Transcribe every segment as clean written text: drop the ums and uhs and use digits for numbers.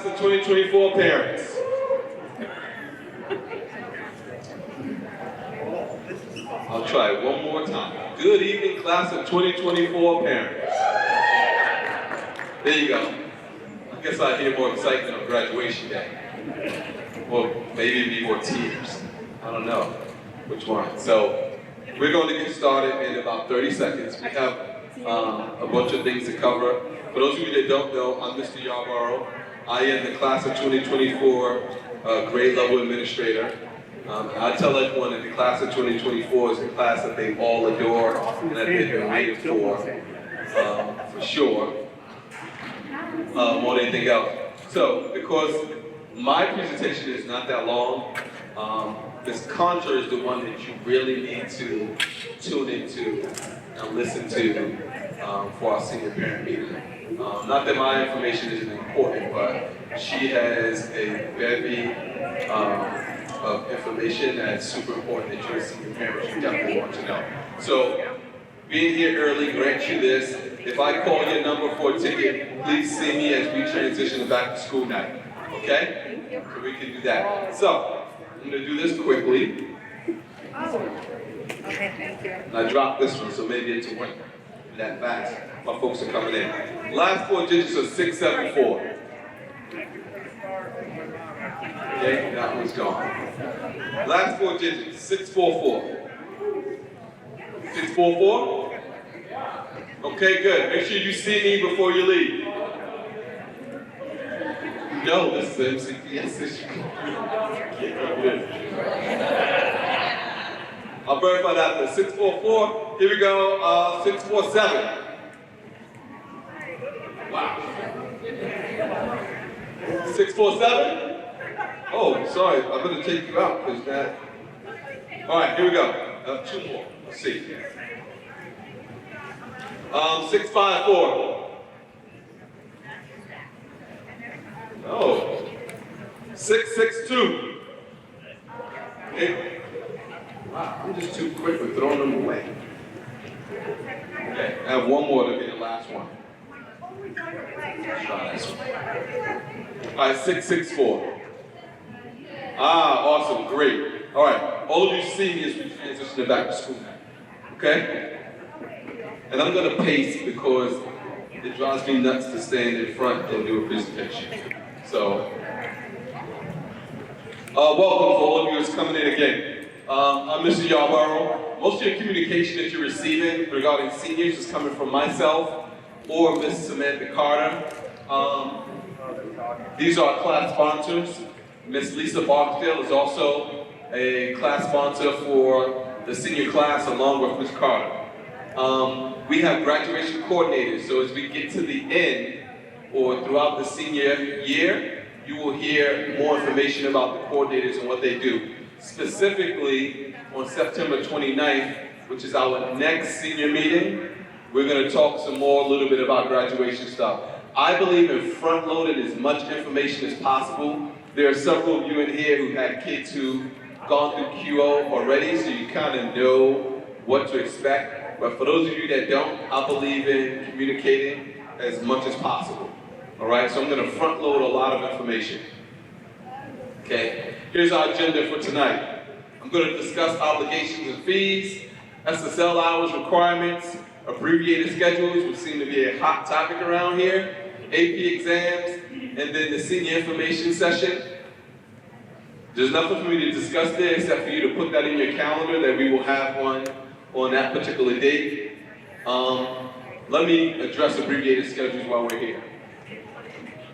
class of 2024 parents. I'll try it one more time. Good evening, class of 2024 parents. There you go. I guess I hear more excitement on graduation day. Or maybe it'd be more tears. I don't know which one. So we're going to get started in about 30 seconds. We have a bunch of things to cover. For those of you that don't know, I'm Mr. Yarborough. I am the class of 2024 grade level administrator. I tell everyone that the class of 2024 is the class that they all adore and that they've been waiting for sure, more than anything else. So, because my presentation is not that long, this conjure is the one that you really need to tune into and listen to for our senior parent meeting. Not that my information isn't important, but she has a bevy of information that's super important that your senior parents should definitely want to know. So, being here early grants you this. If I call your number for a ticket, please see me as we transition to back to school night. Okay? So we can do that. So, I'm going to do this quickly. Okay, thank you. And I dropped this one, so maybe it's went that fast. My folks are coming in. Last four digits are 674. Okay, that one's gone. Last four digits, 644. 644? Okay, good. Make sure you see me before you leave. No, this is MCPS issue. I'll verify that for 644. Here we go, 647. Wow. 647? Oh, sorry, I'm going to take you out because that. All right, here we go. Two more. Let's see. 654. Oh. 662. Okay. Wow, I'm just too quick with throwing them away. Okay, I have one more to be the last one. Let's try this one. All right, 664. Ah, awesome, great. All right, all of you seniors, we transition to back to school now. Okay? And I'm going to pace because it drives me nuts to stand in front and do a presentation. So, welcome for all of you who's coming in again. I'm Mr. Yarborough. Most of your communication that you're receiving regarding seniors is coming from myself or Ms. Samantha Carter. These are our class sponsors. Ms. Lisa Barksdale is also a class sponsor for the senior class along with Ms. Carter. We have graduation coordinators, so as we get to the end or throughout the senior year, you will hear more information about the coordinators and what they do. Specifically, on September 29th, which is our next senior meeting, we're going to talk some more, a little bit about graduation stuff. I believe in front-loading as much information as possible. There are several of you in here who had kids who've gone through QO already, so you kind of know what to expect. But for those of you that don't, I believe in communicating as much as possible. All right, so I'm going to front-load a lot of information. Okay, here's our agenda for tonight. I'm going to discuss obligations and fees, SSL hours requirements, abbreviated schedules, which seem to be a hot topic around here, AP exams, and then the senior information session. There's nothing for me to discuss there except for you to put that in your calendar that we will have one on that particular date. Let me address abbreviated schedules while we're here.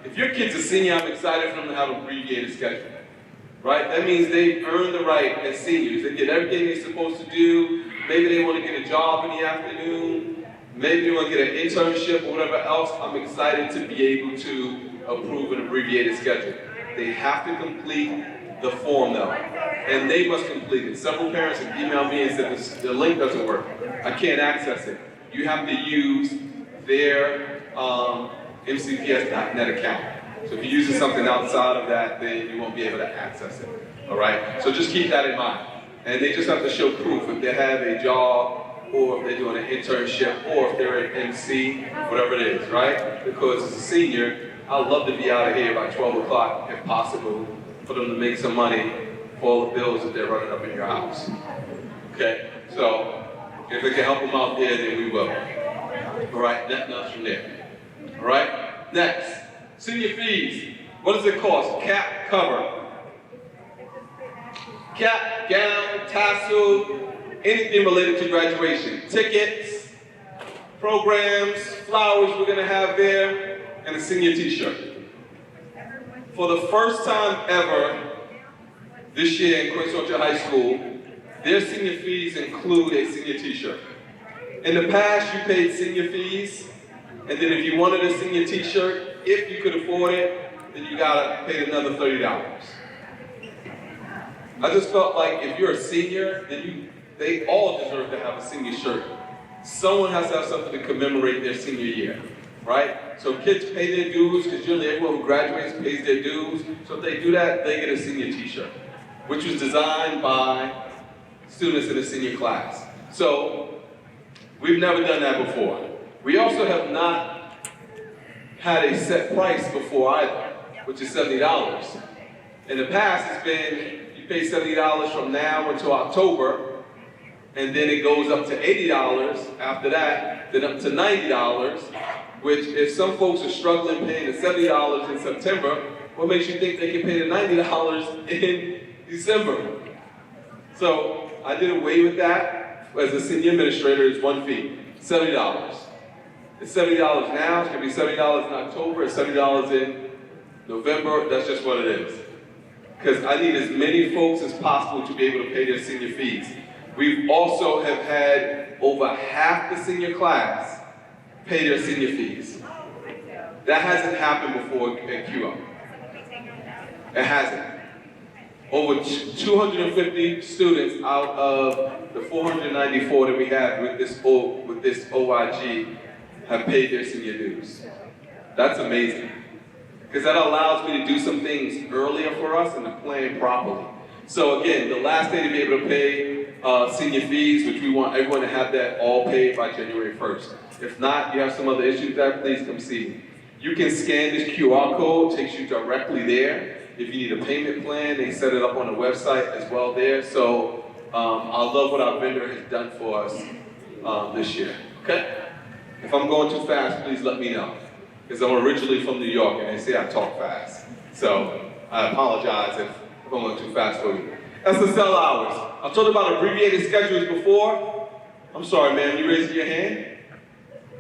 If your kid's a senior, I'm excited for them to have an abbreviated schedule. Right? That means they've earned the right as seniors. They did everything they're supposed to do. Maybe they want to get a job in the afternoon. Maybe they want to get an internship or whatever else. I'm excited to be able to approve an abbreviated schedule. They have to complete the form though. And they must complete it. Several parents have emailed me and said the link doesn't work. I can't access it. You have to use their MCPS.net account. So if you're using something outside of that, then you won't be able to access it. All right? So just keep that in mind. And they just have to show proof if they have a job, or if they're doing an internship, or if they're an MC, whatever it is, right? Because as a senior, I'd love to be out of here by 12 o'clock, if possible, for them to make some money for all the bills that they're running up in your house. Okay? So, if we can help them out there, then we will. All right? Nothing else from there. All right? Next, senior fees. What does it cost? Cap, cover. Cap, gown, tassel, anything related to graduation. Tickets, programs, flowers we're gonna have there, and a senior t-shirt. For the first time ever, this year in Quincy Orchard High School, their senior fees include a senior t-shirt. In the past, you paid senior fees, and then if you wanted a senior t-shirt, if you could afford it, then you gotta pay another $30. I just felt like if you're a senior, then they all deserve to have a senior shirt. Someone has to have something to commemorate their senior year, right? So kids pay their dues, because generally everyone who graduates pays their dues. So if they do that, they get a senior t-shirt, which was designed by students in the senior class. So we've never done that before. We also have not had a set price before either, which is $70. In the past, it's been, you pay $70 from now until October, and then it goes up to $80 after that, then up to $90, which if some folks are struggling paying the $70 in September, what makes you think they can pay the $90 in December? So I did away with that. As a senior administrator, it's one fee, $70. It's $70 now, it's gonna be $70 in October, it's $70 in November, that's just what it is. Because I need as many folks as possible to be able to pay their senior fees. We've also have had over half the senior class pay their senior fees. That hasn't happened before at QO. It hasn't. Over 250 students out of the 494 that we have with this OIG have paid their senior dues. That's amazing. Because that allows me to do some things earlier for us and to plan properly. So again, the last day to be able to pay senior fees, which we want everyone to have that all paid by January 1st. If not, you have some other issues there, please come see me. You can scan this QR code, takes you directly there. If you need a payment plan, they set it up on the website as well there. So I love what our vendor has done for us this year, okay? If I'm going too fast, please let me know. Because I'm originally from New York and they say I talk fast. So I apologize if I'm going too fast for you. SSL hours. I've talked about abbreviated schedules before. I'm sorry, ma'am, you raising your hand?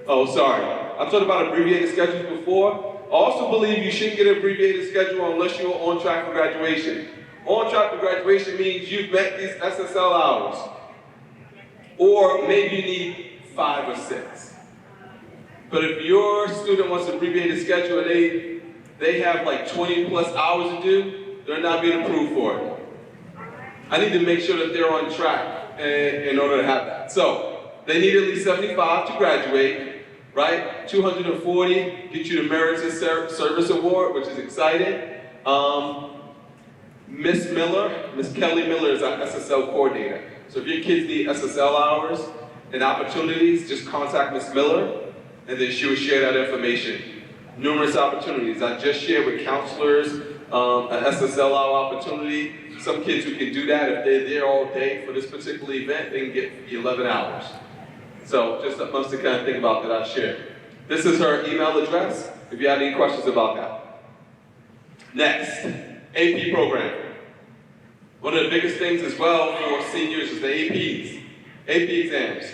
Oh, sorry. I've talked about abbreviated schedules before. I also believe you shouldn't get an abbreviated schedule unless you're on track for graduation. On track for graduation means you've met these SSL hours. Or maybe you need 5 or 6. But if your student wants an abbreviated schedule and they have like 20 plus hours to do, they're not being approved for it. I need to make sure that they're on track in order to have that. So they need at least 75 to graduate, right? 240 get you the Meritorious Service Award, which is exciting. Miss Kelly Miller is our SSL coordinator. So if your kids need SSL hours and opportunities, just contact Miss Miller, and then she will share that information. Numerous opportunities. I just shared with counselors an SSL hour opportunity. Some kids who can do that, if they're there all day for this particular event, they can get 11 hours. So just something to kind of think about that I shared. This is her email address, if you have any questions about that. Next, AP program. One of the biggest things as well for seniors is the APs, AP exams.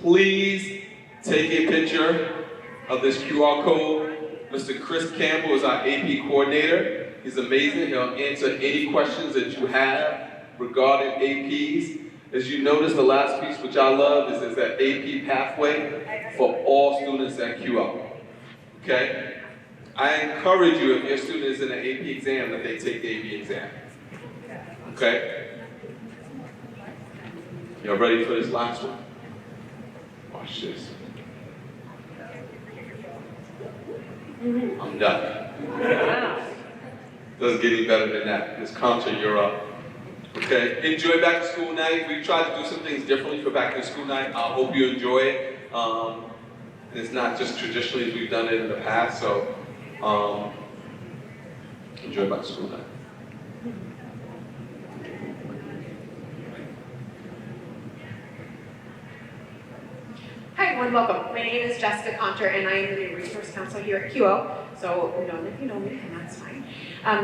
Please take a picture of this QR code. Mr. Chris Campbell is our AP coordinator. He's amazing. He'll answer any questions that you have regarding APs. As you notice, the last piece, which I love, is that AP pathway for all students at QO. Okay? I encourage you, if your student is in an AP exam, that they take the AP exam. Okay? Y'all ready for this last one? Watch this. I'm done. Doesn't get any better than that. Ms. Contra, you're up. Okay? Enjoy back to school night. We tried to do some things differently for back to school night. I hope you enjoy it. And it's not just traditionally as we've done it in the past. So Enjoy back to school time. Hi everyone, welcome. My name is Jessica Conter and I am the new resource counselor here at QO. So if you know me, and that's fine.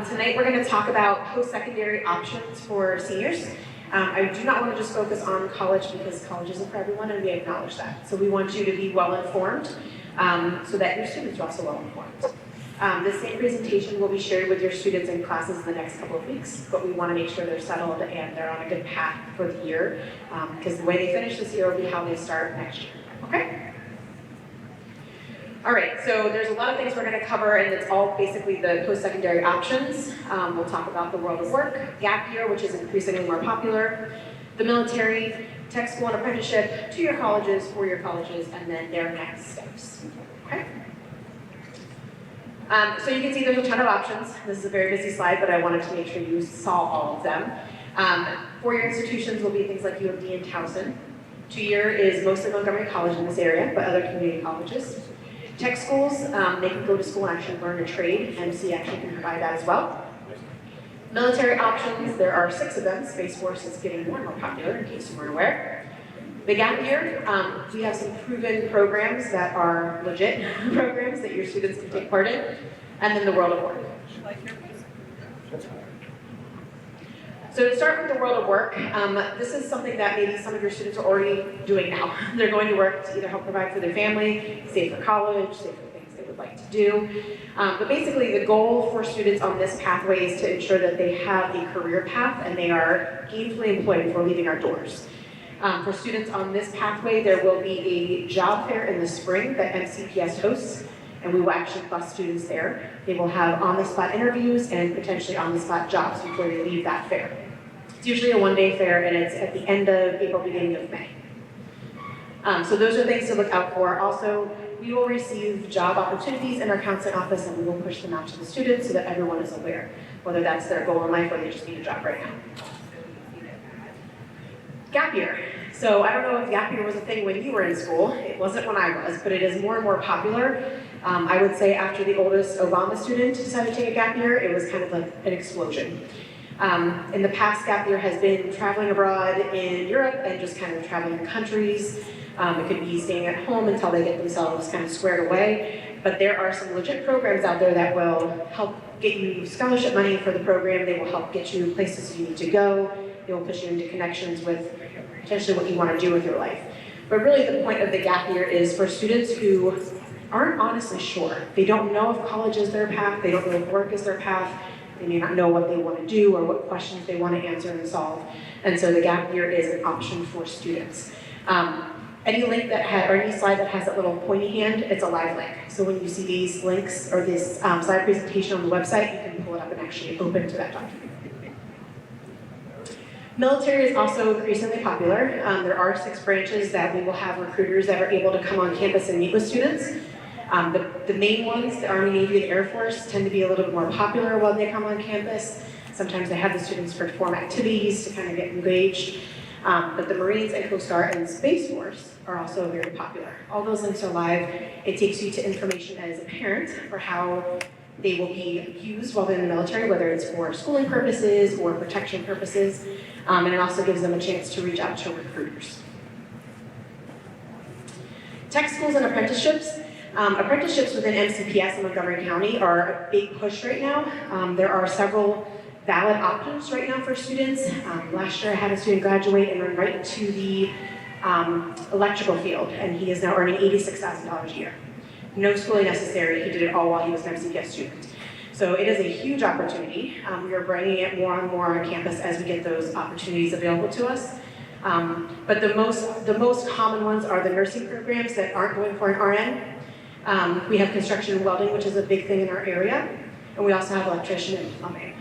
Tonight we're going to talk about post-secondary options for seniors. I do not want to just focus on college because college isn't for everyone and we acknowledge that. So we want you to be well informed so that your students are also well informed. The same presentation will be shared with your students in classes in the next couple of weeks, but we want to make sure they're settled and they're on a good path for the year because the way they finish this year will be how they start next year. Okay? All right, so there's a lot of things we're going to cover, and it's all basically the post-secondary options. We'll talk about the world of work, gap year, which is increasingly more popular, the military, tech school and apprenticeship, 2-year colleges, 4-year colleges, and then their next steps. Okay? So you can see there's a ton of options. This is a very busy slide, but I wanted to make sure you saw all of them. 4-year institutions will be things like U of D and Towson. 2-year is mostly Montgomery College in this area, but other community colleges. Tech schools, they can go to school and actually learn a trade. MC actually can provide that as well. Military options, there are 6 of them. Space Force is getting more and more popular, in case you weren't aware. The gap year, we have some proven programs that are legit programs that your students can take part in. And then the world of work. So to start with the world of work, this is something that maybe some of your students are already doing now. They're going to work to either help provide for their family, save for college, save for things they would like to do. But basically the goal for students on this pathway is to ensure that they have a career path and they are gainfully employed before leaving our doors. For students on this pathway, there will be a job fair in the spring that MCPS hosts, and we will actually bus students there. They will have on-the-spot interviews and potentially on-the-spot jobs before they leave that fair. It's usually a 1-day fair, and it's at the end of April, beginning of May. So those are things to look out for. Also, we will receive job opportunities in our counseling office, and we will push them out to the students so that everyone is aware, whether that's their goal in life or they just need a job right now. Gap year. So I don't know if gap year was a thing when you were in school. It wasn't when I was, but it is more and more popular. I would say after the oldest Obama student decided to take a gap year, it was kind of like an explosion. In the past, gap year has been traveling abroad in Europe and just kind of traveling to countries. It could be staying at home until they get themselves kind of squared away. But there are some legit programs out there that will help get you scholarship money for the program. They will help get you places you need to go. They will push you into connections with potentially what you want to do with your life. But really the point of the gap year is for students who aren't honestly sure. They don't know if college is their path. They don't know if work is their path. They may not know what they want to do or what questions they want to answer and solve. And so the gap year is an option for students. Any link that or any slide that has that little pointy hand, it's a live link. So when you see these links or this slide presentation on the website, you can pull it up and actually open to that document. Military is also increasingly popular. There are 6 branches that we will have recruiters that are able to come on campus and meet with students. The main ones, the Army, Navy, and Air Force, tend to be a little bit more popular when they come on campus. Sometimes they have the students perform activities to kind of get engaged. But the Marines and Coast Guard and Space Force are also very popular. All those links are live. It takes you to information as a parent for how they will be used while they're in the military, whether it's for schooling purposes or protection purposes. And it also gives them a chance to reach out to recruiters. Tech schools and apprenticeships. Apprenticeships within MCPS in Montgomery County are a big push right now. There are several valid options right now for students. Last year I had a student graduate and run right into the electrical field, and he is now earning $86,000 a year. No schooling necessary, he did it all while he was an MCPS student. So it is a huge opportunity. We are bringing it more and more on campus as we get those opportunities available to us. But the most common ones are the nursing programs that aren't going for an RN. We have construction and welding, which is a big thing in our area. And we also have electrician and plumbing.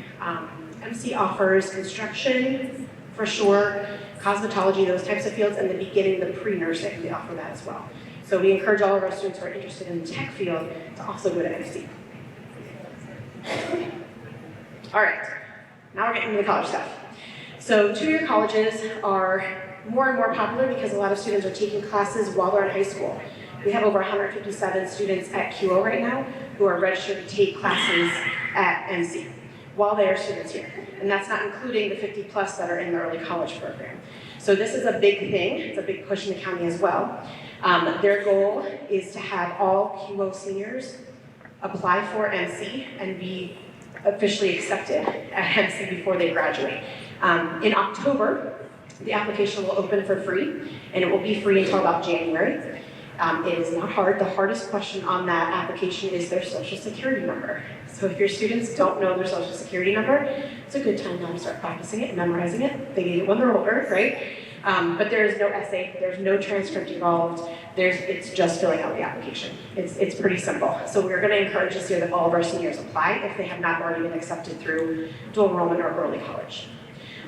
MC offers construction, for sure, cosmetology, those types of fields, and then beginning the pre-nursing, they offer that as well. So we encourage all of our students who are interested in the tech field to also go to MC. All right, now we're getting into the college stuff. So 2-year colleges are more and more popular because a lot of students are taking classes while they're in high school. We have over 157 students at QO right now who are registered to take classes at MC while they are students here. And that's not including the 50 plus that are in the early college program. So this is a big thing. It's a big push in the county as well. Their goal is to have all QO seniors apply for MC and be officially accepted at MC before they graduate. In October, the application will open for free, and it will be free until about January. It is not hard. The hardest question on that application is their social security number. So if your students don't know their social security number, it's a good time now to start practicing it and memorizing it. They need it when they're older, right? But there is no essay, there's no transcript involved, it's just filling out the application. It's pretty simple. So we're gonna encourage this year that all of our seniors apply if they have not already been accepted through dual enrollment or early college.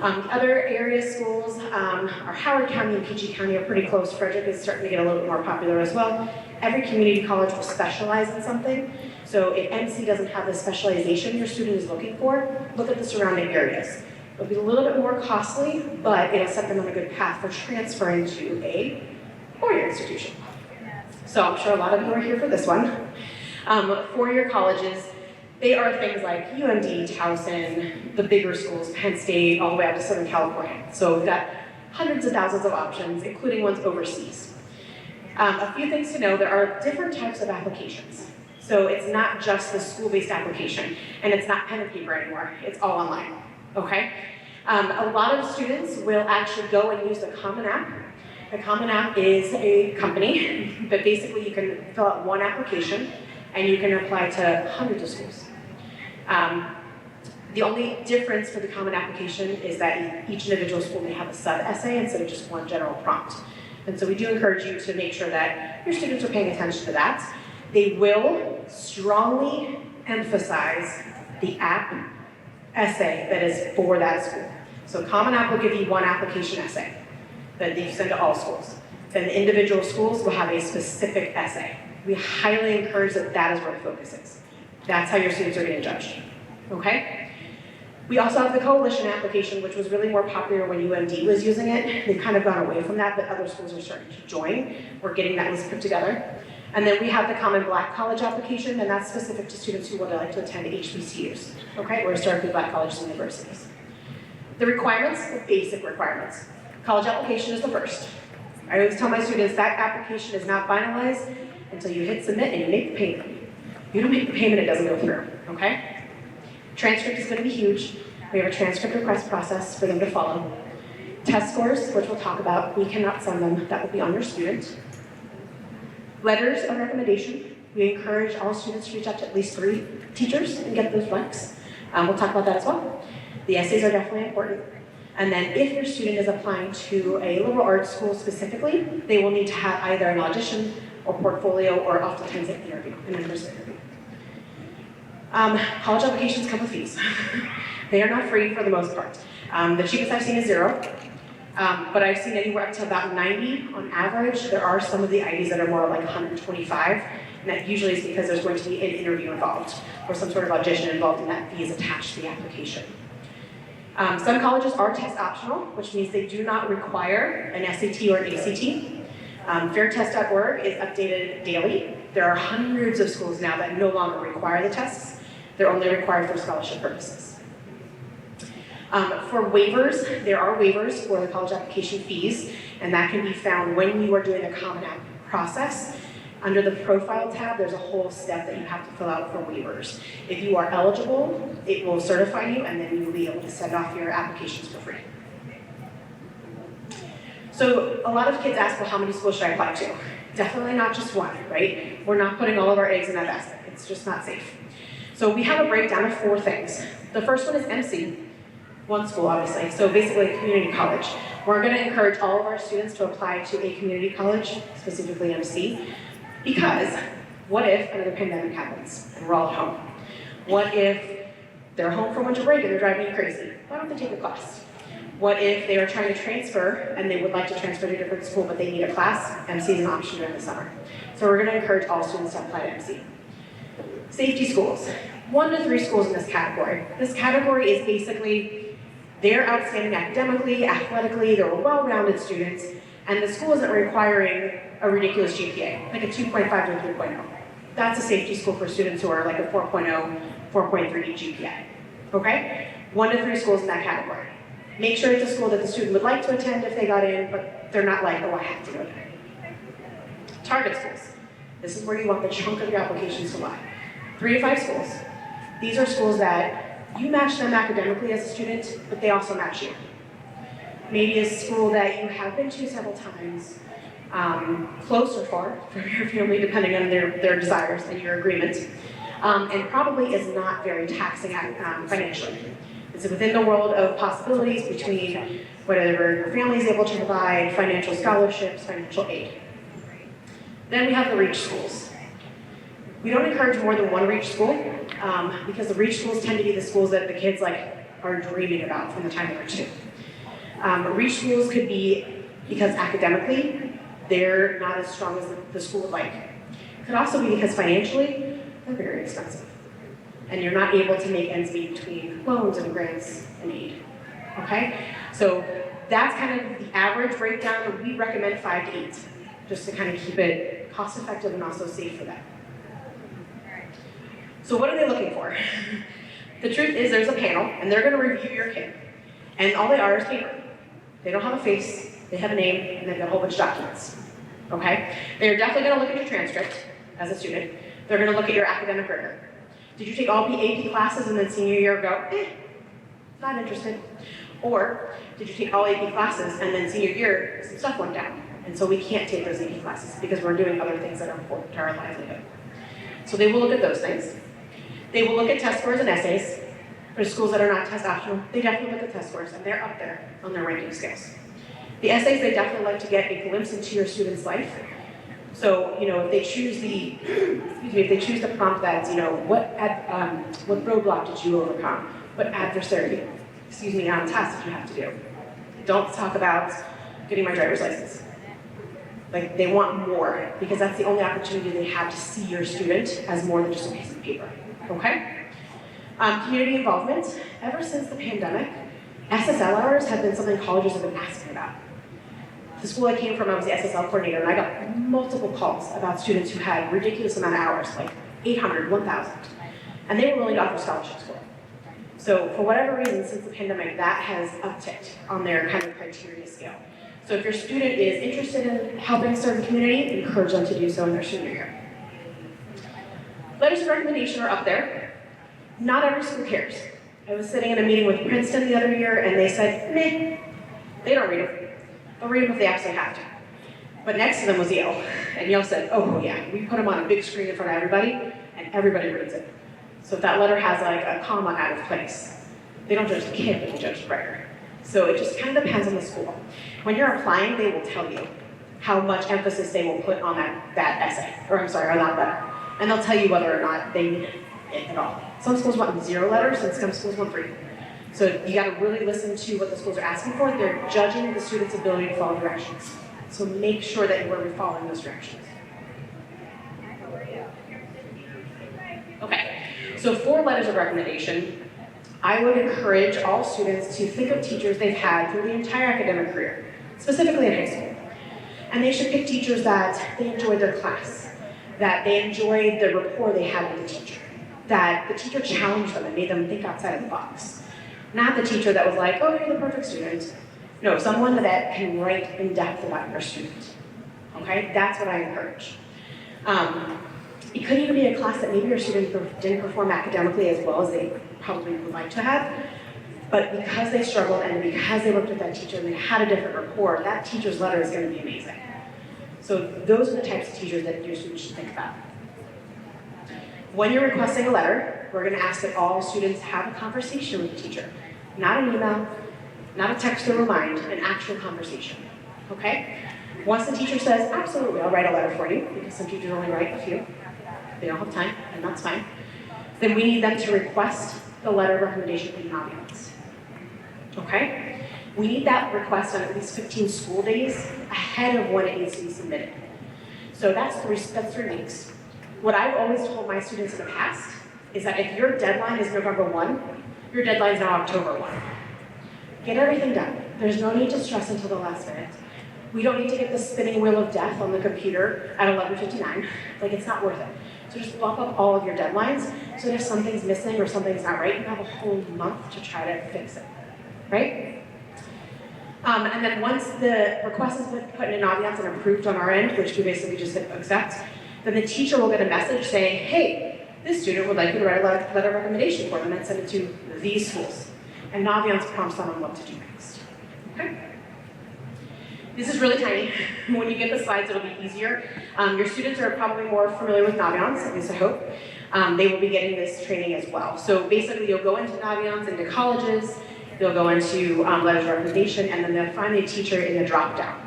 Other area schools are Howard County and PG County are pretty close. Frederick is starting to get a little bit more popular as well. Every community college will specialize in something. So if MC doesn't have the specialization your student is looking for, look at the surrounding areas. It'll be a little bit more costly, but it'll set them on a good path for transferring to a four-year institution. So I'm sure a lot of you are here for this one. Four-year colleges, they are things like UMD, Towson, the bigger schools, Penn State, all the way out to Southern California. So we've got hundreds of thousands of options, including ones overseas. A few things to know, there are different types of applications. So it's not just the school-based application, and it's not pen and paper anymore, it's all online, okay? A lot of students will actually go and use the Common App. The Common App is a company that basically you can fill out one application and you can apply to hundreds of schools. The only difference for the Common Application is that each individual school may have a sub-essay instead of just one general prompt. And so we do encourage you to make sure that your students are paying attention to that. They will strongly emphasize the app essay that is for that school. So Common App will give you one application essay that you send to all schools. Then the individual schools will have a specific essay. We highly encourage that is where the focus is. That's how your students are getting judged, okay? We also have the coalition application, which was really more popular when UMD was using it. They've kind of gone away from that, but other schools are starting to join. We're getting that list put together. And then we have the Common Black College application, and that's specific to students who would like to attend HBCUs, okay, or historically Black colleges and universities. The requirements, the basic requirements. College application is the first. I always tell my students that application is not finalized until you hit submit and you make the payment. If you don't make the payment, it doesn't go through, okay? Transcript is going to be huge. We have a transcript request process for them to follow. Test scores, which we'll talk about, we cannot send them. That will be on your student. Letters of recommendation. We encourage all students to reach out to at least 3 teachers and get those flex. We'll talk about that as well. The essays are definitely important. And then if your student is applying to a liberal arts school specifically, they will need to have either an audition or portfolio or oftentimes an interview, an in-person interview. College applications come with fees. They are not free for the most part. The cheapest I've seen is $0, but I've seen anywhere up to about 90 on average. There are some of the IDs that are more like 125, and that usually is because there's going to be an interview involved or some sort of audition involved, and that fee is attached to the application. Some colleges are test optional, which means they do not require an SAT or an ACT. Fairtest.org is updated daily. There are hundreds of schools now that no longer require the tests. They're only required for scholarship purposes. For waivers, there are waivers for the college application fees, and that can be found when you are doing the Common App process. Under the profile tab, there's a whole step that you have to fill out for waivers. If you are eligible, it will certify you, and then you will be able to send off your applications for free. So a lot of kids ask, well, how many schools should I apply to? Definitely not just one, right? We're not putting all of our eggs in that basket. It's just not safe. So we have a breakdown of 4 things. The first one is MC, one school obviously, so basically a community college. We're going to encourage all of our students to apply to a community college, specifically MC, because what if another pandemic happens and we're all at home? What if they're home for winter break and they're driving you crazy? Why don't they take a class? What if they are trying to transfer and they would like to transfer to a different school but they need a class? MC is an option during the summer. So we're going to encourage all students to apply to MC. Safety schools. 1 to 3 schools in this category. This category is basically they're outstanding academically, athletically, they're well-rounded students, and the school isn't requiring a ridiculous GPA, like a 2.5 to a 3.0. That's a safety school for students who are like a 4.0, 4.3 GPA, okay? 1 to 3 schools in that category. Make sure it's a school that the student would like to attend if they got in, but they're not like, oh, I have to go there. Target schools. This is where you want the chunk of your applications to lie. 3 to 5 schools. These are schools that you match them academically as a student, but they also match you. Maybe a school that you have been to several times, close or far from your family, depending on their desires and your agreement, and probably is not very taxing financially. It's within the world of possibilities between whatever your family is able to provide, financial scholarships, financial aid. Then we have the REACH schools. We don't encourage more than 1 REACH school because the REACH schools tend to be the schools that the kids are dreaming about from the time they're 2. REACH schools could be because academically they're not as strong as the school would like. It could also be because financially they're very expensive, and you're not able to make ends meet between loans and grants and aid. Okay, so that's kind of the average breakdown. We recommend 5 to 8, just to kind of keep it cost effective and also safe for them. So what are they looking for? The truth is there's a panel, and they're going to review your kid, and all they are is paper. They don't have a face, they have a name, and they've got a whole bunch of documents. Okay? They're definitely going to look at your transcript as a student. They're going to look at your academic rigor. Did you take all AP classes and then senior year go, not interested? Or did you take all AP classes and then senior year some stuff went down, and so we can't take those AP classes because we're doing other things that are important to our livelihood. So they will look at those things. They will look at test scores and essays. For schools that are not test optional, they definitely look at test scores, and they're up there on their ranking scales. The essays, they definitely like to get a glimpse into your student's life. So, if they choose the prompt that's, what roadblock did you overcome? What adversary, test did you have to do? Don't talk about getting my driver's license. Like, they want more, because that's the only opportunity they have to see your student as more than just a piece of paper, okay? Community involvement. Ever since the pandemic, SSL hours have been something colleges have been asking about. The school I came from, I was the SSL coordinator, and I got multiple calls about students who had ridiculous amount of hours, like 800, 1,000, and they were willing to offer scholarships for it. So for whatever reason, since the pandemic, that has upticked on their kind of criteria scale. So if your student is interested in helping serve the community, encourage them to do so in their senior year. Letters of recommendation are up there. Not every school cares. I was sitting in a meeting with Princeton the other year, and they said, meh, they don't read them. They'll read them if they absolutely have to. But next to them was Yale, and Yale said, oh yeah, we put them on a big screen in front of everybody, and everybody reads it. So if that letter has like a comma out of place, they don't judge the kid, but they judge the writer. So it just kind of depends on the school. When you're applying, they will tell you how much emphasis they will put on that essay, or on that letter. And they'll tell you whether or not they need it at all. Some schools want 0 letters, and some schools want 3. So you gotta really listen to what the schools are asking for. They're judging the student's ability to follow directions. So make sure that you are following those directions. Okay, so for letters of recommendation, I would encourage all students to think of teachers they've had through the entire academic career, specifically in high school. And they should pick teachers that they enjoyed their class, that they enjoyed the rapport they had with the teacher, that the teacher challenged them and made them think outside of the box. Not the teacher that was like, oh, you're the perfect student. No, someone that can write in depth about your student. Okay, that's what I encourage. It could even be a class that maybe your student didn't perform academically as well as they probably would like to have, but because they struggled and because they worked with that teacher and they had a different rapport, that teacher's letter is going to be amazing. So those are the types of teachers that your students should think about. When you're requesting a letter, we're going to ask that all students have a conversation with the teacher. Not an email, not a text or remind, an actual conversation. Okay? Once the teacher says, absolutely, I'll write a letter for you, because some teachers only write a few. They don't have time, and that's fine. Then we need them to request the letter of recommendation in an audience. Okay? We need that request on at least 15 school days ahead of when it needs to be submitted. So that's 3 weeks. What I've always told my students in the past is that if your deadline is November 1, your deadline is now October 1. Get everything done. There's no need to stress until the last minute. We don't need to get the spinning wheel of death on the computer at 11:59. Like, it's not worth it. So just bump up all of your deadlines so that if something's missing or something's not right, you have a whole month to try to fix it, right? And then once the request has been put in an audience and approved on our end, which we basically just hit accept, then the teacher will get a message saying, hey, this student would like you to write a letter of recommendation for them and send it to these schools. And Naviance prompts them on what to do next. Okay? This is really tiny. When you get the slides, it'll be easier. Your students are probably more familiar with Naviance, at least I hope. They will be getting this training as well. So basically, you'll go into Naviance, into colleges, you'll go into letters of recommendation, and then they'll find a teacher in the drop-down.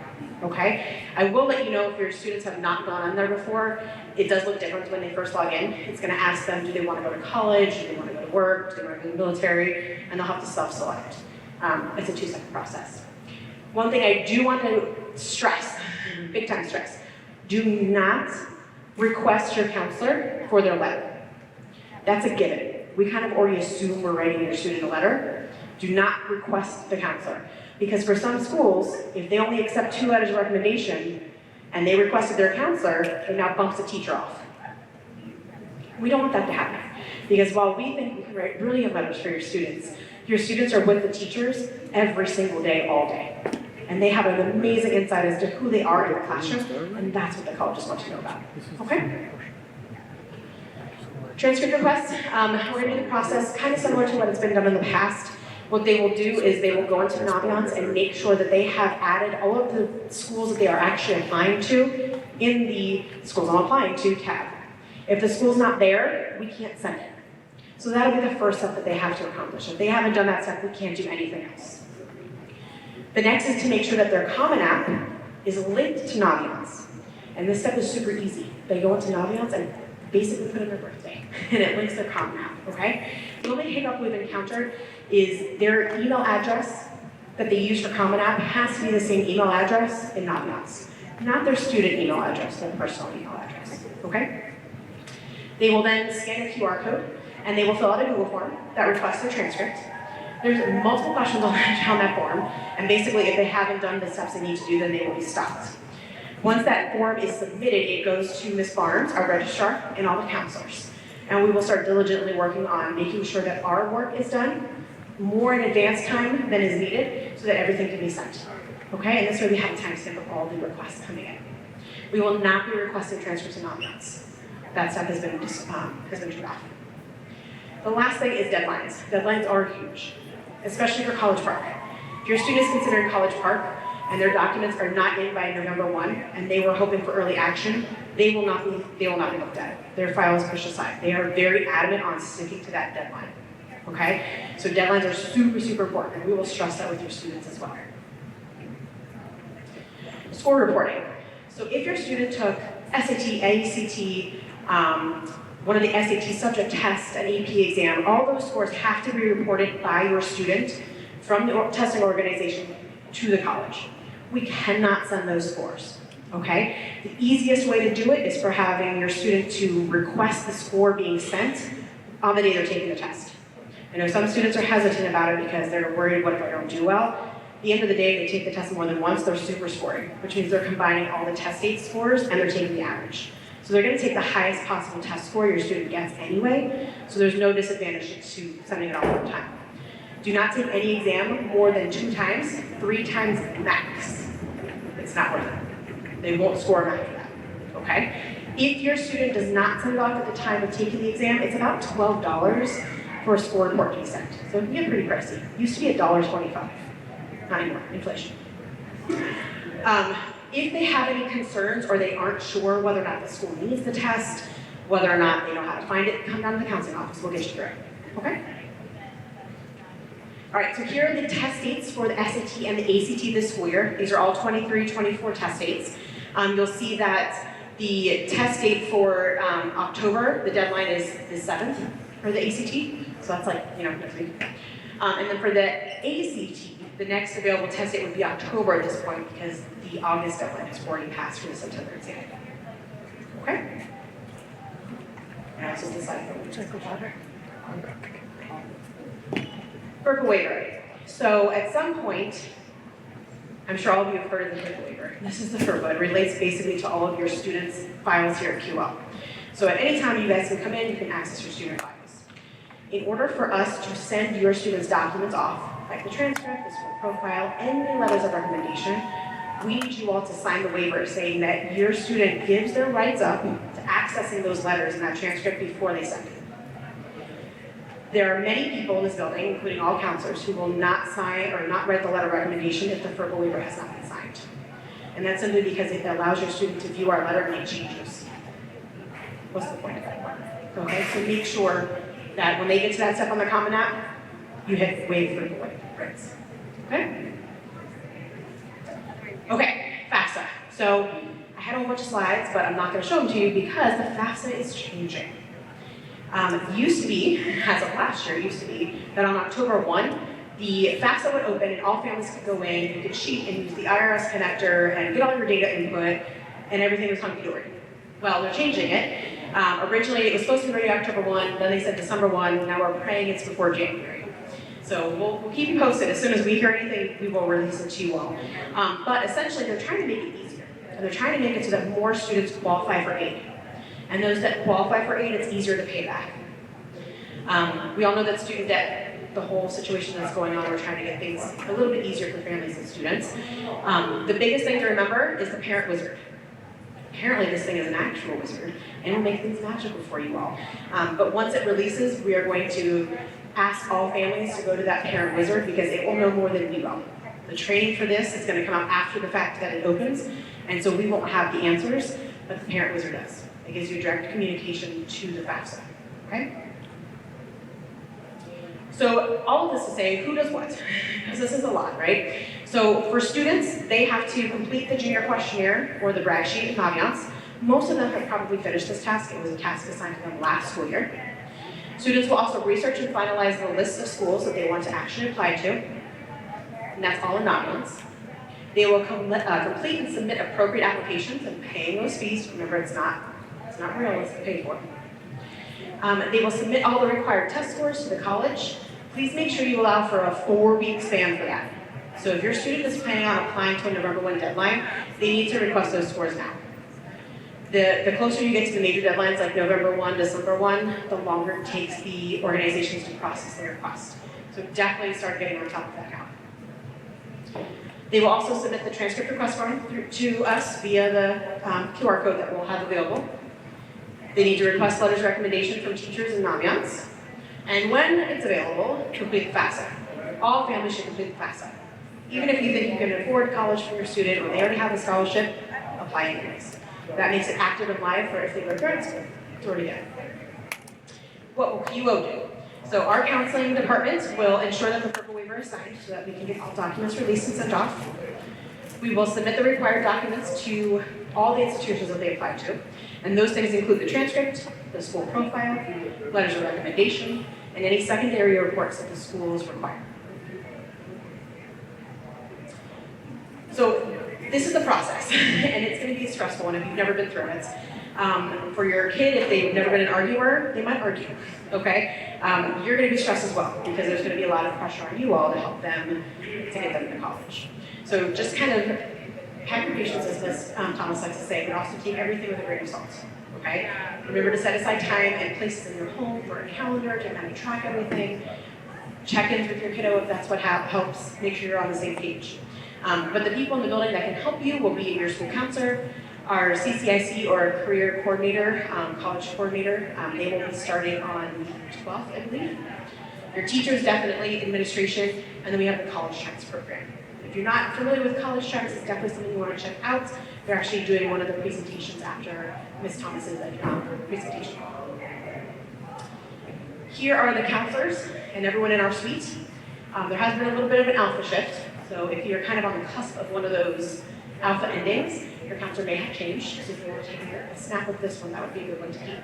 Okay? I will let you know if your students have not gone on there before, it does look different when they first log in. It's going to ask them, do they want to go to college, do they want to go to work, do they want to go to the military, and they'll have to self-select. It's a 2-step process. One thing I do want to stress, big time stress, do not request your counselor for their letter. That's a given. We kind of already assume we're writing your student a letter. Do not request the counselor. Because for some schools, if they only accept 2 letters of recommendation and they requested their counselor, it now bumps the teacher off. We don't want that to happen. Because while we think we can write brilliant letters for your students are with the teachers every single day, all day. And they have an amazing insight as to who they are in the classroom, and that's what the colleges want to know about. Okay? Transcript requests, we're going to do the process kind of similar to what it's been done in the past. What they will do is they will go into Naviance and make sure that they have added all of the schools that they are actually applying to in the schools I'm applying to tab. If the school's not there, we can't send it. So that'll be the first step that they have to accomplish. If they haven't done that step, we can't do anything else. The next is to make sure that their Common App is linked to Naviance. And this step is super easy. They go into Naviance and basically put in their birthday, and it links their Common App, okay? The only hiccup we've encountered is their email address that they use for Common App has to be the same email address in Naviance, not their student email address, their personal email address, okay? They will then scan a QR code, and they will fill out a Google form that requests their transcript. There's multiple questions on that form, and basically if they haven't done the steps they need to do, then they will be stopped. Once that form is submitted, it goes to Ms. Barnes, our registrar, and all the counselors. And we will start diligently working on making sure that our work is done more in advance time than is needed so that everything can be sent. Okay, and this way we have a timestamp of all the requests coming in. We will not be requesting transcripts and Naviance. That step has been turned off. The last thing is deadlines. Deadlines are huge, especially for College Park. If your student is considering College Park and their documents are not in by November 1 and they were hoping for early action, they will not be looked at. Their file is pushed aside. They are very adamant on sticking to that deadline. Okay? So deadlines are super, super important, and we will stress that with your students as well. Score reporting. So if your student took SAT, ACT, one of the SAT subject tests, an AP exam, all those scores have to be reported by your student from the testing organization to the college. We cannot send those scores, okay? The easiest way to do it is for having your student to request the score being sent on the day they're taking the test. I know some students are hesitant about it because they're worried, what if I don't do well? At the end of the day, if they take the test more than once, they're super scoring, which means they're combining all the test date scores and they're taking the average. So they're going to take the highest possible test score your student gets anyway, so there's no disadvantage to sending it all one time. Do not take any exam more than 2 times, 3 times max. It's not worth it. They won't score them after that, okay? If your student does not send it off at the time of taking the exam, it's about $12 for a score report to be sent. So it can get pretty pricey. It used to be $1.25. Not anymore, inflation. If they have any concerns or they aren't sure whether or not the school needs the test, whether or not they know how to find it, come down to the counseling office. We'll get you through it. Okay? All right, so here are the test dates for the SAT and the ACT this school year. These are all 23, 24 test dates. You'll see that the test date for October, the deadline is the 7th for the ACT. So that's like, next week. And then for the ACT, the next available test date would be October at this point because the August deadline has already passed for the September exam. Okay? And this is the slide for FERPA waiver. So at some point, I'm sure all of you have heard of the FERPA waiver. This is the FERPA. It relates basically to all of your students' files here at QL. So at any time you guys can come in, you can access your student files. In order for us to send your students' documents off, like the transcript, the school profile, any letters of recommendation, we need you all to sign the waiver saying that your student gives their rights up to accessing those letters and that transcript before they send it. There are many people in this building, including all counselors, who will not sign or not read the letter of recommendation if the FERPA waiver has not been signed. And that's simply because it allows your student to view our letter and make changes. What's the point of that? Okay, so make sure that when they get to that step on the Common App, you hit waive FERPA rights. Okay? Okay, FAFSA. So I had a whole bunch of slides, but I'm not going to show them to you because the FAFSA is changing. It used to be, as of last year, it used to be that on October 1, the FAFSA would open and all families could go in, you could cheat and use the IRS connector and get all your data input, and everything was hunky-dory. Well, they're changing it. Originally, it was supposed to be ready October 1, then they said December 1, now we're praying it's before January. So we'll keep you posted. As soon as we hear anything, we will release it to you all. But essentially, they're trying to make it easier. And they're trying to make it so that more students qualify for aid. And those that qualify for aid, it's easier to pay back. We all know that student debt, the whole situation that's going on, we're trying to get things a little bit easier for families and students. The biggest thing to remember is the parent wizard. Apparently this thing is an actual wizard, and it'll make things magical for you all. But once it releases, we are going to ask all families to go to that parent wizard because it will know more than we will. The training for this is going to come out after the fact that it opens, and so we won't have the answers, but the parent wizard does. It gives you direct communication to the FAFSA, okay? So all of this to say, who does what? Because this is a lot, right? So for students, they have to complete the junior questionnaire or the brag sheet in Naviance. Most of them have probably finished this task. It was a task assigned to them last school year. Students will also research and finalize the list of schools that they want to actually apply to, and that's all in Naviance. They will complete and submit appropriate applications and paying those fees. Remember, it's not real, it's paid for. They will submit all the required test scores to the college. Please make sure you allow for a 4-week span for that. So if your student is planning on applying to a November 1 deadline, they need to request those scores now. The closer you get to the major deadlines like November 1, December 1, the longer it takes the organizations to process their request. So definitely start getting on top of that now. They will also submit the transcript request form to us via the QR code that we'll have available. They need to request letters of recommendation from teachers and Naviance. And when it's available, complete the FAFSA. All families should complete the FAFSA. Even if you think you can afford college for your student or they already have a scholarship, apply anyways. That makes it active and live for if they go to grad school. It's already there. What will QO do? So our counseling department will ensure that the FERPA waiver is signed so that we can get all documents released and sent off. We will submit the required documents to all the institutions that they apply to. And those things include the transcript, the school profile, letters of recommendation, and any secondary reports that the schools require. So this is the process, and it's going to be a stressful one if you've never been through it. For your kid, if they've never been an arguer, they might argue, okay? You're going to be stressed as well because there's going to be a lot of pressure on you all to help them to get them into college. So just kind of have your patience, as Ms. Thomas likes to say, but also take everything with a grain of salt, okay? Remember to set aside time and places in your home for a calendar to kind of track everything. Check-ins with your kiddo if that's what helps. Make sure you're on the same page. But the people in the building that can help you will be your school counselor, our CCIC or career coordinator, college coordinator. They will be starting on the 12th, I believe. Your teachers, definitely, administration, and then we have the college checks program. If you're not familiar with college checks, it's definitely something you want to check out. They're actually doing one of the presentations after Ms. Thomas's presentation. Here are the counselors and everyone in our suite. There has been a little bit of an alpha shift. So if you're kind of on the cusp of one of those alpha endings, your counselor may have changed. So if you want to take a snap of this one, that would be a good one to keep.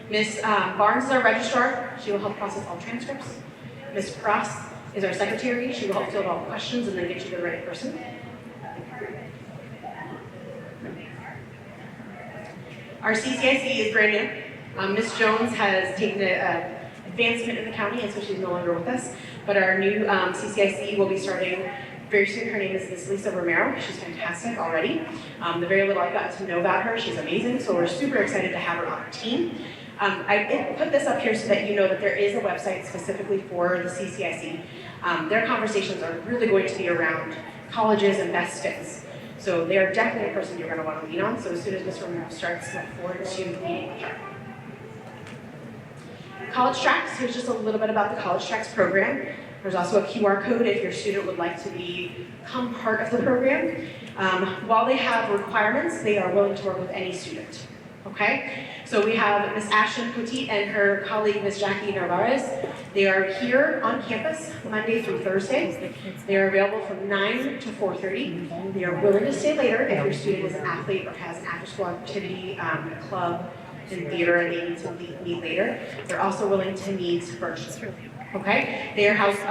Ms. Barnes is our registrar. She will help process all transcripts. Ms. Cross is our secretary. She will help field all the questions and then get you to the right person. Our CCIC is brand new. Ms. Jones has taken an advancement in the county, and so she's no longer with us. But our new CCIC will be starting very soon. Her name is Miss Lisa Romero. She's fantastic already. The very little I've gotten to know about her, she's amazing, so we're super excited to have her on our team. I put this up here so that you know that there is a website specifically for the CCIC. Their conversations are really going to be around colleges and best fits. So they are definitely a person you're going to want to lean on. So as soon as Ms. Romero starts, look forward to meeting with her. College Tracks, here's just a little bit about the College Tracks program. There's also a QR code if your student would like to become part of the program. While they have requirements, they are willing to work with any student. Okay? So we have Ms. Ashton Petit and her colleague, Ms. Jackie Narvaez. They are here on campus Monday through Thursday. They are available from 9 to 4:30. They are willing to stay later if your student is an athlete or has an after-school activity, club, in theater, and they need to meet later. They're also willing to meet virtually. Okay? They are housed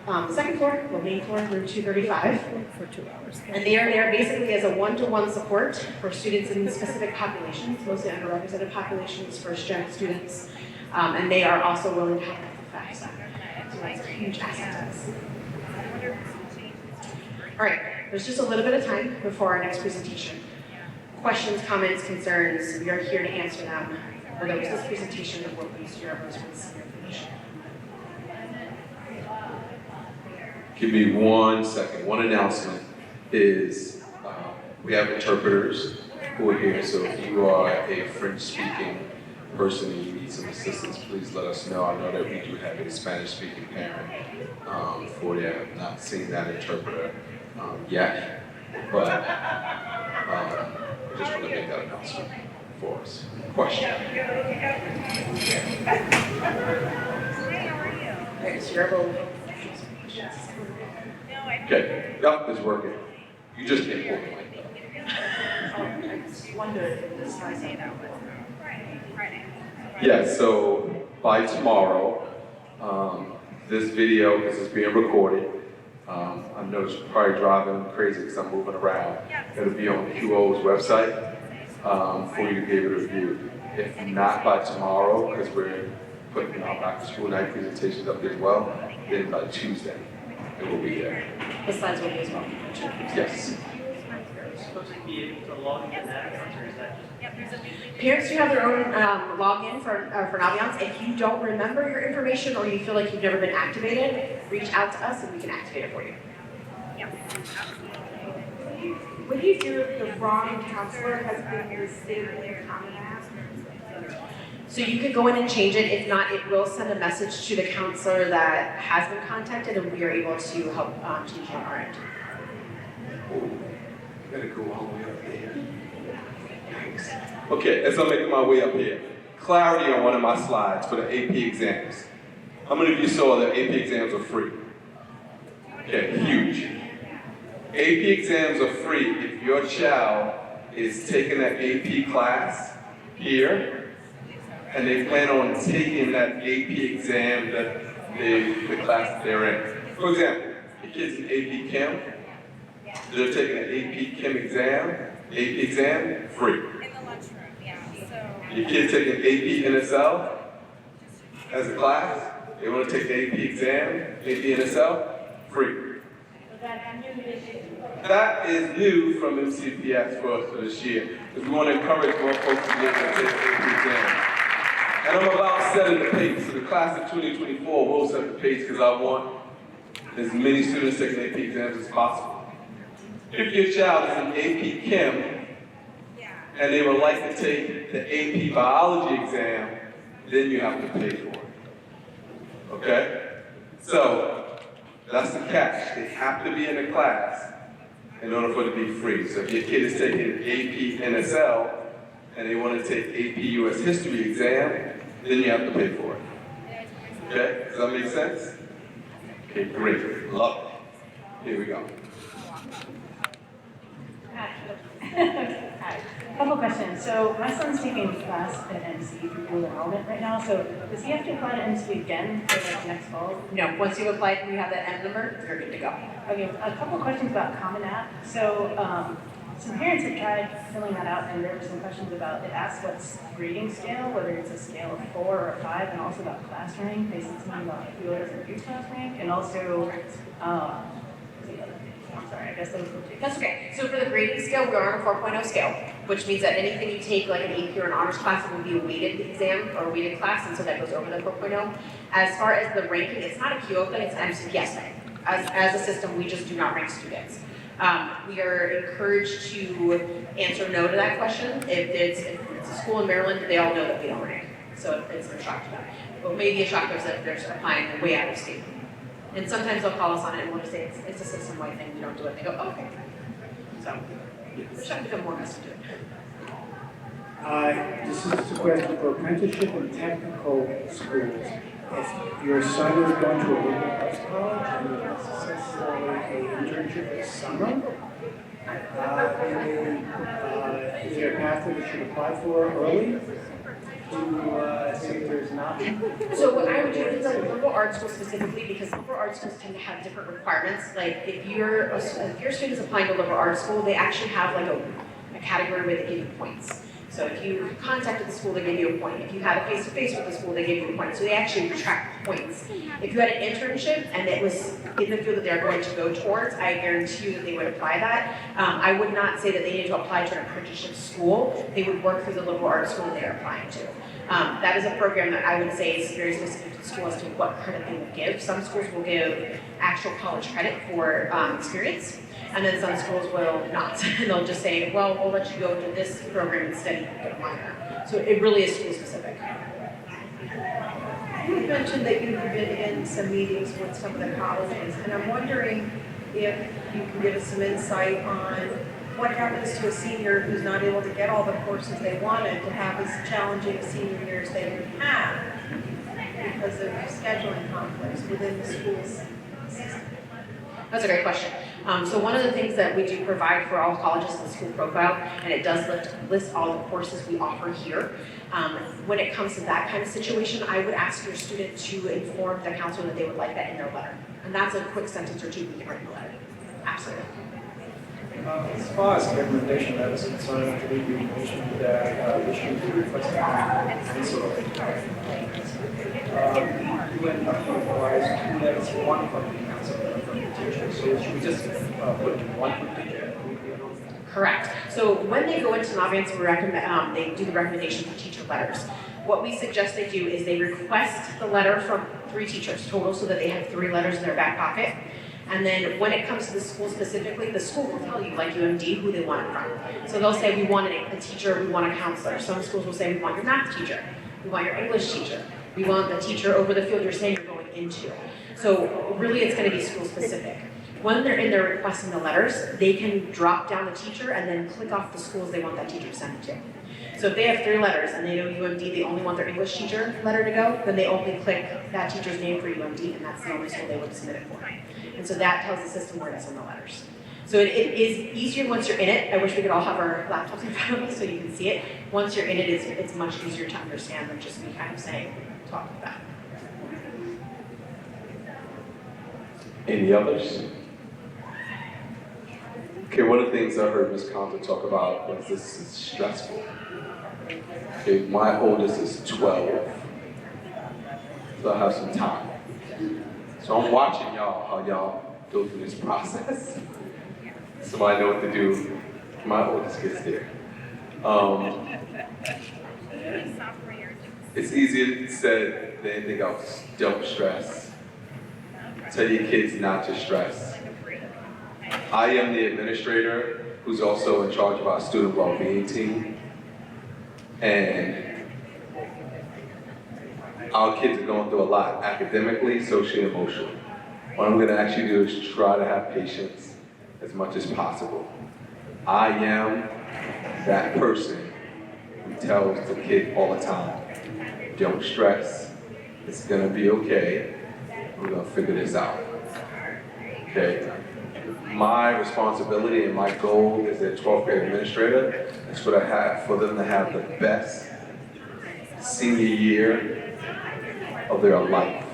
on the second floor, the main floor, room 235. For 2 hours. And they are there basically as a one-to-one support for students in specific populations, mostly underrepresented populations, first-gen students. And they are also willing to help with the FAFSA. So that's a huge asset to us. All right, there's just a little bit of time before our next presentation. Questions, comments, concerns, we are here to answer them. Whether it was this presentation or what was your information. Give me 1 second. One announcement is we have interpreters who are here, so if you are a French-speaking person and you need some assistance, please let us know. I know that we do have a Spanish-speaking parent for you. I have not seen that interpreter yet, but I just want to make that announcement for us. Question? Okay, yep, it's working. You just can't hold it like that. I just wondered if this was Yeah, so by tomorrow, this video, because it's being recorded, I know you're probably driving crazy because I'm moving around. It'll be on QO's website for you to be able to view. If not by tomorrow, because we're putting our back to school night presentations up as well, then by Tuesday, it will be there. The slides will be as well. Yes. Supposed to be able to log into Naviance, or is that just? Parents do have their own login for Naviance. If you don't remember your information or you feel like you've never been activated, reach out to us and we can activate it for you. What do you do if the wrong counselor has been listed in your Common App? So you could go in and change it. If not, it will send a message to the counselor that has been contacted and we are able to help change it on our end. Oh, gotta go all the way up there. Thanks. Okay, as I'm making my way up here, clarity on one of my slides for the AP exams. How many of you saw that AP exams are free? Okay, huge. AP exams are free if your child is taking that AP class here, and they plan on taking that AP exam that the class that they're in. For example, the kids in AP Chem, they're taking an AP Chem exam, free. In the lunchroom, yeah. So Your kids taking AP NSL as a class, they want to take the AP exam, AP NSL, free. That is new from MCPS for us for this year, because we want to encourage more folks to be able to take the AP exam. And I'm about setting the pace. So the class of 2024 will set the pace because I want as many students taking AP exams as possible. If your child is in AP Chem and they would like to take the AP Biology exam, then you have to pay for it. Okay? So that's the catch. They have to be in the class in order for it to be free. So if your kid is taking AP NSL and they want to take AP US History exam, then you have to pay for it. Okay? Does that make sense? Okay, great. Love it. Here we go. Hi. Couple questions. So my son's taking a class at MC for dual enrollment right now. So does he have to apply to MC again for like next fall? No, once you apply and you have that M number, you're good to go. Okay, a couple questions about Common App. So some parents have tried filling that out, and there were some questions about it asks what's grading scale, whether it's a scale of 4 or a 5, and also about class rank. They said something about who doesn't do class rank, and also the other? I'm sorry, I guess those were two. That's okay. So for the grading scale, we are on a 4.0 scale, which means that anything you take like an AP or an honors class, it will be a weighted exam or a weighted class, and so that goes over the 4.0. As far as the ranking, it's not a QO thing, it's an MCPS thing. As a system, we just do not rank students. We are encouraged to answer no to that question. If it's a school in Maryland, they all know that we don't rank, so it's no shock to them. But maybe a shock is that they're applying way out of state. And sometimes they'll call us on it and we'll just say it's a system-wide thing, we don't do it. They go, oh, okay. So, we're trying to become more accustomed to it. This is just a question for apprenticeship and technical schools. If your son is going to a liberal arts college and he has necessarily an internship this summer, is there a path that we should apply for early to see if there's not? So what I would do is a liberal arts school specifically, because liberal arts schools tend to have different requirements. Like if your student's applying to liberal arts school, they actually have like a category where they give you points. So if you contacted the school, they gave you a point. If you had a face-to-face with the school, they gave you a point. So they actually track points. If you had an internship and it was in the field that they're going to go towards, I guarantee you that they would apply that. I would not say that they need to apply to an apprenticeship school. They would work through the liberal arts school that they're applying to. That is a program that I would say is very specific to the school as to what credit they would give. Some schools will give actual college credit for experience. And then some schools will not. And they'll just say, well, we'll let you go to this program instead and get a minor. So it really is school specific. You mentioned that you've been in some meetings with some of the colleges, and I'm wondering if you can give us some insight on what happens to a senior who's not able to get all the courses they wanted to have as challenging a senior year as they would have because of scheduling conflicts within the school's system. That's a great question. So one of the things that we do provide for all colleges is the school profile, and it does list all the courses we offer here. When it comes to that kind of situation, I would ask your student to inform the counselor that they would like that in their letter. And that's a quick sentence or two we can write in the letter. Absolutely. As far as recommendation that is concerned, I believe you mentioned that we should be requesting counsel. When requires 2 letters, one from the counselor and one from the teacher. So should we just put one from the teacher? Correct. So when they go into Navance, we recommend they do the recommendation for teacher letters. What we suggest they do is they request the letter from 3 teachers total, so that they have 3 letters in their back pocket. And then when it comes to the school specifically, the school will tell you, like UMD, who they want it from. So they'll say, we want a teacher, we want a counselor. Some schools will say, we want your math teacher, we want your English teacher, we want the teacher over the field you're saying you're going into. So really it's going to be school specific. When they're in there requesting the letters, they can drop down the teacher and then click off the schools they want that teacher to send it to. So if they have 3 letters and they know UMD, they only want their English teacher letter to go, then they only click that teacher's name for UMD, and that's the only school they would submit it for. And so that tells the system where to send the letters. So it is easier once you're in it. I wish we could all have our laptops in front of us so you can see it. Once you're in it, it's much easier to understand than just me kind of saying, talk about that. Any others? Okay, one of the things I heard Ms. Compton talk about was this is stressful. Okay, my oldest is 12, so I have some time. So I'm watching y'all, how y'all go through this process. So I know what to do when my oldest gets there. It's easier said than anything else. Don't stress. Tell your kids not to stress. I am the administrator who's also in charge of our student well-being team. And our kids are going through a lot, academically, socially, emotionally. What I'm gonna ask you to do is try to have patience as much as possible. I am that person who tells the kid all the time, don't stress, it's gonna be okay, we're gonna figure this out, okay? My responsibility and my goal as a 12th grade administrator is for them to have the best senior year of their life.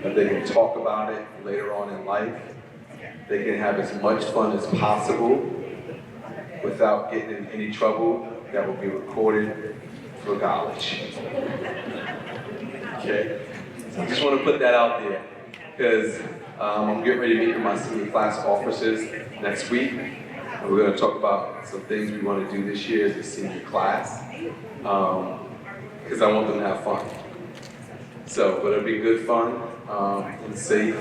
That they can talk about it later on in life. They can have as much fun as possible without getting in any trouble that will be recorded for college. Okay? So I just want to put that out there. because I'm getting ready to meet with my senior class officers next week. And we're going to talk about some things we want to do this year as a senior class, because I want them to have fun. So, but it'll be good fun and safe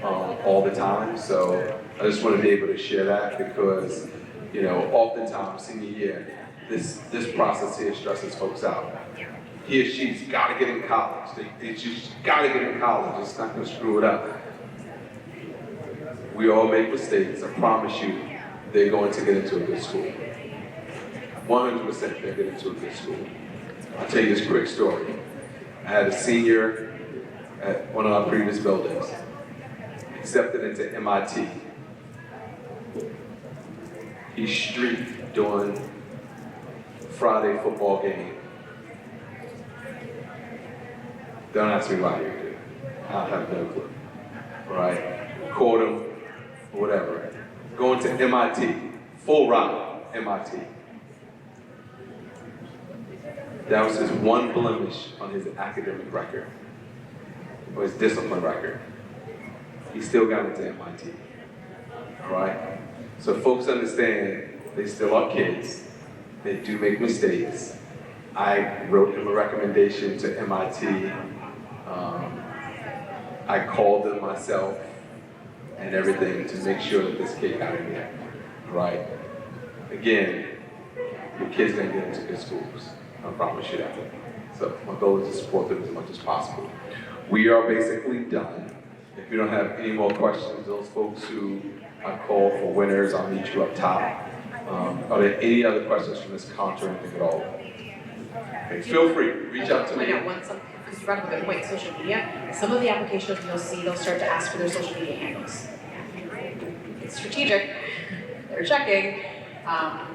all the time. So I just want to be able to share that because, you know, oftentimes senior year, this process here stresses folks out. He or she's got to get in college. She's got to get in college. It's not going to screw it up. We all make mistakes. I promise you, they're going to get into a good school. 100% they'll get into a good school. I'll tell you this quick story. I had a senior at one of our previous buildings, accepted into MIT. He streaked during Friday football game. Don't ask me why he did it. I have no clue. All right? Caught him, or whatever. Going to MIT, full ride, MIT. That was his one blemish on his academic record, or his discipline record. He still got into MIT. All right? So folks understand they still are kids. They do make mistakes. I wrote him a recommendation to MIT. I called them myself and everything to make sure that this kid got in there. All right? Again, your kid's gonna get into good schools. I promise you that. So my goal is to support them as much as possible. We are basically done. If you don't have any more questions, those folks who I called for winners, I'll meet you up top. Are there any other questions from Ms. Contra or anything at all? Okay, feel free, reach out to me. Because you brought up a good point, social media. Some of the applications you'll see, they'll start to ask for their social media handles. It's strategic, they're checking.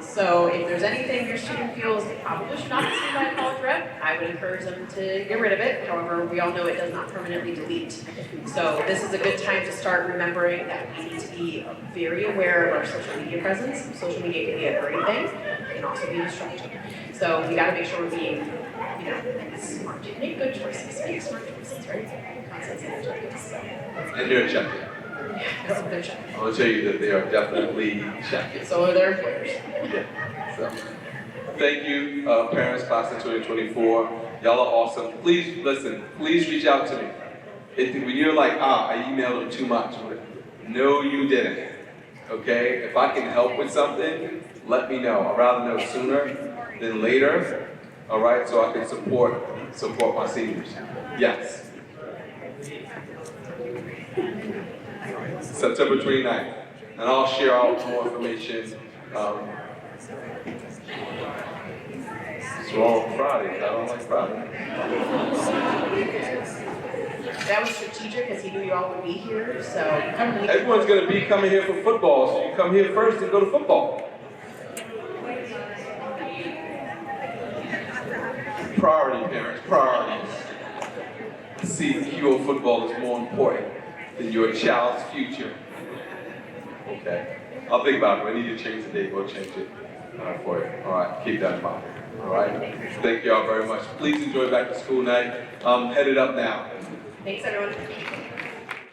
So if there's anything your student feels they probably should not be seen by a college rep, I would encourage them to get rid of it. However, we all know it does not permanently delete. So this is a good time to start remembering that we need to be very aware of our social media presence. Social media can be a great thing, it can also be destructive. So we gotta make sure we're being, you know, smart. Make good choices, make smart choices, right? Concepts and objectives. And they're checking. Yeah, they're checking. I'll tell you that they are definitely checking. So are their employers. Yeah. So, thank you, parents, class of 2024. Y'all are awesome. Please listen. Please reach out to me. When you're like, I emailed them too much. No, you didn't. Okay. If I can help with something, let me know. I'd rather know sooner than later. All right, so I can support my seniors. Yes. September 29th. And I'll share out more information. It's wrong Friday. I don't like Friday. That was strategic because he knew you all would be here, so. Everyone's going to be coming here for football, so you come here first and go to football. Priority, parents, priorities. CQO football is more important than your child's future. Okay? I'll think about it. If I need to change the date, we'll change it for you. All right, keep that in mind. All right? Thank you all very much. Please enjoy back to school night. I'm headed up now. Thanks, everyone.